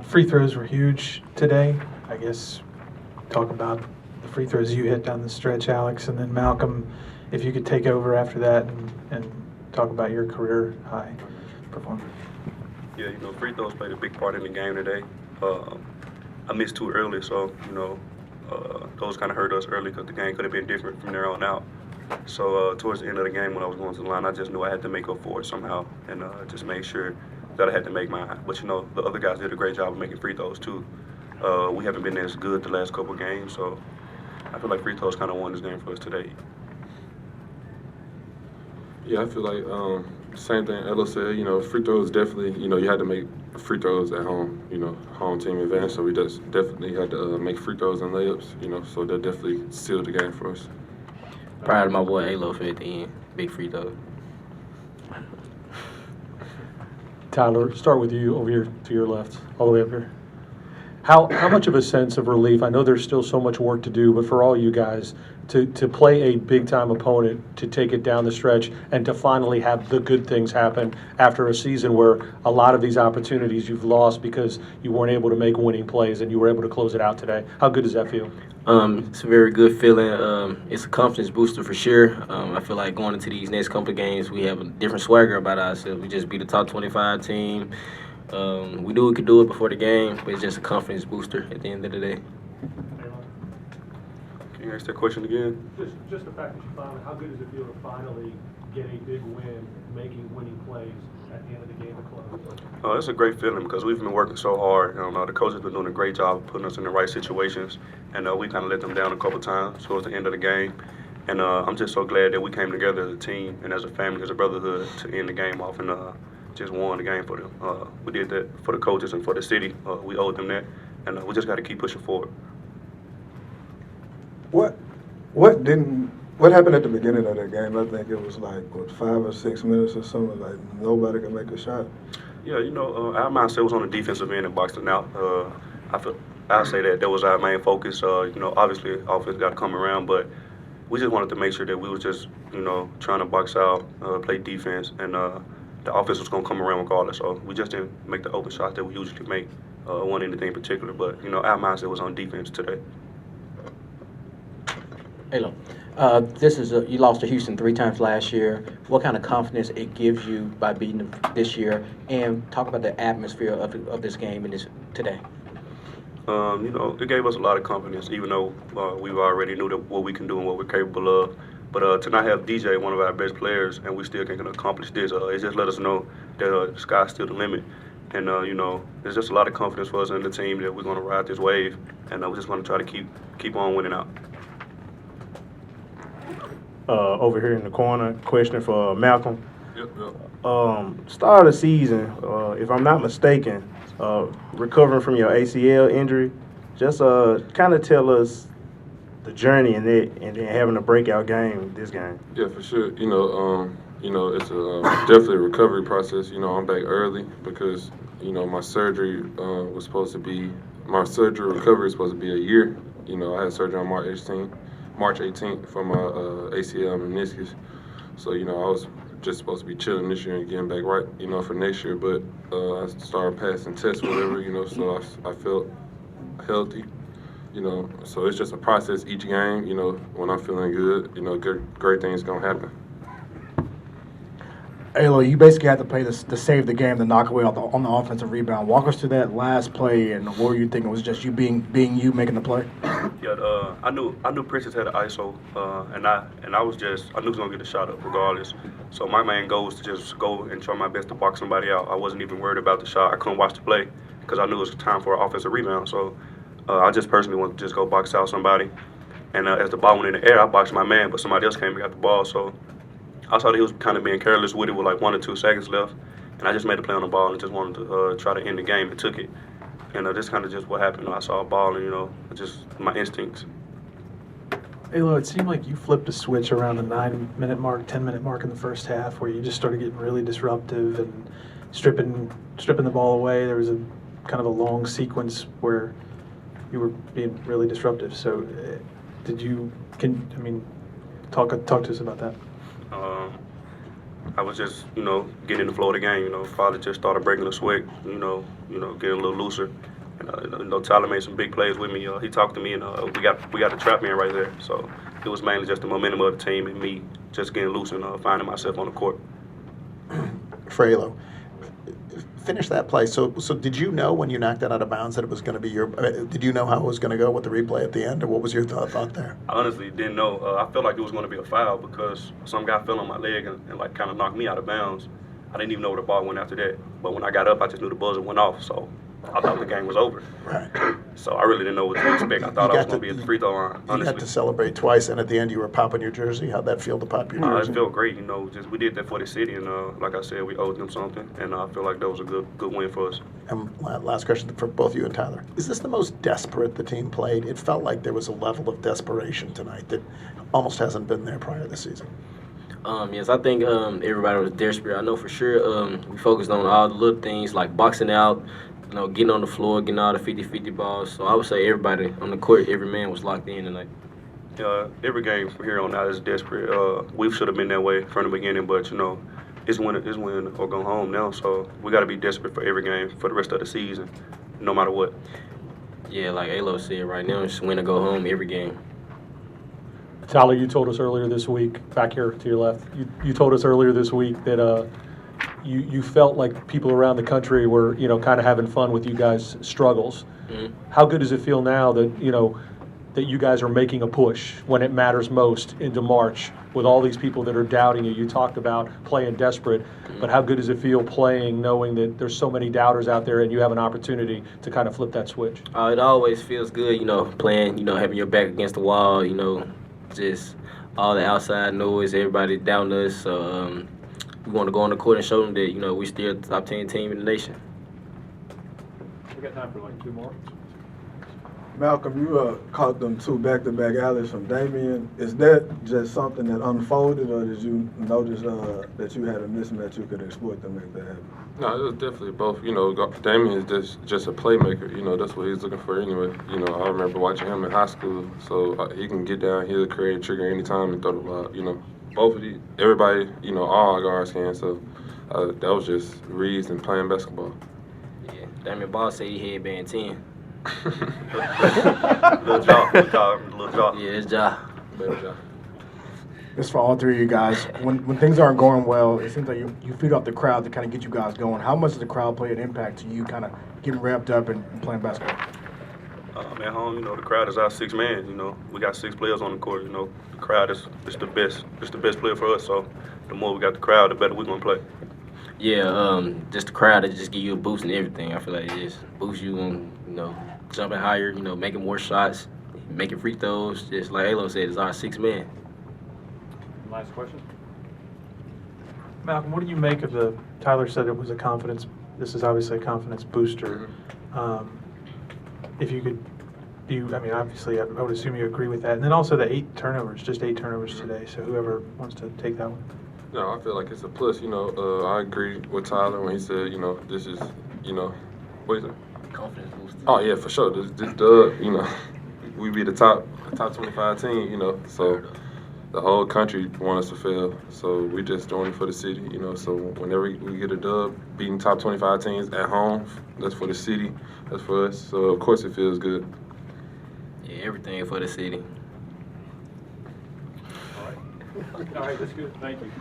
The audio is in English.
Free throws were huge today. I guess talk about the free throws you hit down the stretch, Alex, and then Malcom, if you could take over after that and talk about your career high performance. Yeah, free throws played a big part in the game today. I missed too early, so, those kind of hurt us early because the game could have been different from there on out. So towards the end of the game when I was going to the line, I just knew I had to make up for it somehow and just made sure that I had to make mine. But, the other guys did a great job of making free throws, too. We haven't been as good the last couple of games, so I feel like free throws kind of won this game for us today. Yeah, I feel like same thing Ella said. Free throws definitely. You had to make free throws at home. Home team advantage. So we just definitely had to make free throws and layups. So that definitely sealed the game for us. Proud of my boy Alo for at the end. Big free throw. Tyler, start with you over here to your left, all the way up here. How much of a sense of relief? I know there's still so much work to do, but for all you guys, to play a big-time opponent, to take it down the stretch, and to finally have the good things happen after a season where a lot of these opportunities you've lost because you weren't able to make winning plays and you were able to close it out today. How good does that feel? It's a very good feeling. It's a confidence booster for sure. I feel like going into these next couple of games, we have a different swagger about ourselves. We just beat a top 25 team. We knew we could do it before the game, but it's just a confidence booster at the end of the day. Can you ask that question again? Just the fact that you finally, how good does it feel to finally get a big win, making winning plays at the end of the game to close? Oh, it's a great feeling because we've been working so hard. The coach has been doing a great job of putting us in the right situations, and we kind of let them down a couple times towards the end of the game. And I'm just so glad that we came together as a team and as a family, as a brotherhood, to end the game off and just won the game for them. We did that for the coaches and for the city. We owed them that, and we just got to keep pushing forward. What happened at the beginning of that game? I think it was like 5 or 6 minutes or something. Like nobody could make a shot. Yeah, our mindset was on the defensive end and boxing out. I'll say that was our main focus. Obviously offense got to come around, but we just wanted to make sure that we was just trying to box out, play defense, and the offense was going to come around regardless. So we just didn't make the open shots that we usually make, one anything in particular. But our mindset was on defense today. Alo, you lost to Houston 3 times last year. What kind of confidence it gives you by beating them this year? And talk about the atmosphere of this game and today. It gave us a lot of confidence, even though we already knew what we can do and what we're capable of. But to not have DJ, one of our best players, and we still can accomplish this, it just let us know that the sky's still the limit. And, there's just a lot of confidence for us in the team that we're going to ride this wave, and we just want to try to keep on winning out. Over here in the corner, question for Malcom. Yep. Start of the season, if I'm not mistaken, recovering from your ACL injury, just kind of tell us the journey in it, and then having a breakout game this game. Yeah, for sure. It's definitely a recovery process. I'm back early because my surgery recovery was supposed to be a year. I had surgery on March 18th for my ACL and meniscus. So, I was just supposed to be chilling this year and getting back right, for next year. But I started passing tests, whatever, so I felt healthy, So it's just a process each game, when I'm feeling good, great things going to happen. Alo, you basically had to play to save the game, to knock away on the offensive rebound. Walk us through that last play, and what were you thinking? Was it just you being you making the play? Yeah, I knew Princess had an ISO, and I knew he was gonna get the shot up regardless. So my main goal was to just go and try my best to box somebody out. I wasn't even worried about the shot. I couldn't watch the play because I knew it was time for an offensive rebound. So I just personally wanted to just go box out somebody. And as the ball went in the air, I boxed my man, but somebody else came and got the ball. So I saw that he was kind of being careless with it with like 1 or 2 seconds left. And I just made a play on the ball and just wanted to try to end the game and took it. And this kind of just what happened. I saw a ball and, just my instincts. Alo, it seemed like you flipped a switch around the 9-minute mark, 10-minute mark in the first half where you just started getting really disruptive and stripping the ball away. There was a kind of a long sequence where you were being really disruptive. So talk to us about that. I was just, getting in the flow of the game. Father just started breaking the sweat. Getting a little looser. And Tyler made some big plays with me. He talked to me, and we got the trap man right there. So it was mainly just the momentum of the team and me just getting loose and finding myself on the court. Frelo, finish that play. So did you know when you knocked that out of bounds that it was going to be did you know how it was going to go with the replay at the end, or what was your thought there? I honestly didn't know. I felt like it was going to be a foul because some guy fell on my leg and like kind of knocked me out of bounds. I didn't even know where the ball went after that. But when I got up, I just knew the buzzer went off. So I thought the game was over. Right. So I really didn't know what to expect. I thought I was going to be at the free throw line, honestly. You got to celebrate twice, and at the end you were popping your jersey. How'd that feel to pop your jersey? It felt great, just we did that for the city, and like I said, we owed them something, and I feel like that was a good win for us. And last question for both you and Tyler. Is this the most desperate the team played? It felt like there was a level of desperation tonight that almost hasn't been there prior to the season. Yes, I think everybody was desperate. I know for sure we focused on all the little things like boxing out, getting on the floor, getting all the 50-50 balls. So I would say everybody on the court, every man was locked in tonight. Every game from here on out is desperate. We should have been that way from the beginning, but it's win or go home now. So we got to be desperate for every game for the rest of the season, no matter what. Yeah, like Alo said, right now it's win or go home every game. Tyler, you told us earlier this week, back here to your left, you told us earlier this week that you felt like people around the country were, kind of having fun with you guys' struggles. Mm-hmm. How good does it feel now that, that you guys are making a push when it matters most into March with all these people that are doubting you? You talked about playing desperate, but how good does it feel playing knowing that there's so many doubters out there and you have an opportunity to kind of flip that switch? It always feels good, playing, having your back against the wall, just all the outside noise, everybody down us. So we want to go on the court and show them that, we still the top 10 team in the nation. We got time for like 2 more. Malcom, you caught them 2 back-to-back alleys from Damian. Is that just something that unfolded, or did you notice that you had a mismatch you could exploit to make that happen? No, it was definitely both. Damian is just a playmaker. That's what he's looking for anyway. I remember watching him in high school, so he can get down here, create a trigger anytime and throw the lob. Both of these, everybody, all our guards can. So that was just reads and playing basketball. Yeah, Damian Ball said he headband 10. Little job. Yeah, it's job. Better job. This for all 3 of you guys. When things aren't going well, it seems like you feed off the crowd to kind of get you guys going. How much does the crowd play an impact to you kind of getting wrapped up and playing basketball? At home, the crowd is our 6 man. We got 6 players on the court. The crowd is the best. It's the best player for us. So the more we got the crowd, the better we're gonna play. Yeah, just the crowd, it just give you a boost and everything. I feel like it just boosts you on, jumping higher, making more shots, making free throws. Just like Alo said, it's our 6 man. Last question. Malcom, what do you make of Tyler said it was a confidence, this is obviously a confidence booster. If you could obviously I would assume you agree with that. And then also the 8 turnovers, just 8 turnovers today. So whoever wants to take that one. No, I feel like it's a plus. I agree with Tyler when he said, this is, what is it? Confidence booster. Oh yeah, for sure. This dub, we be the top 25 team, so the whole country want us to fail. So we just doing it for the city, So whenever we get a dub, beating top 25 teams at home, that's for the city, that's for us. So of course it feels good. Yeah, everything for the city. All right, that's good. Thank you.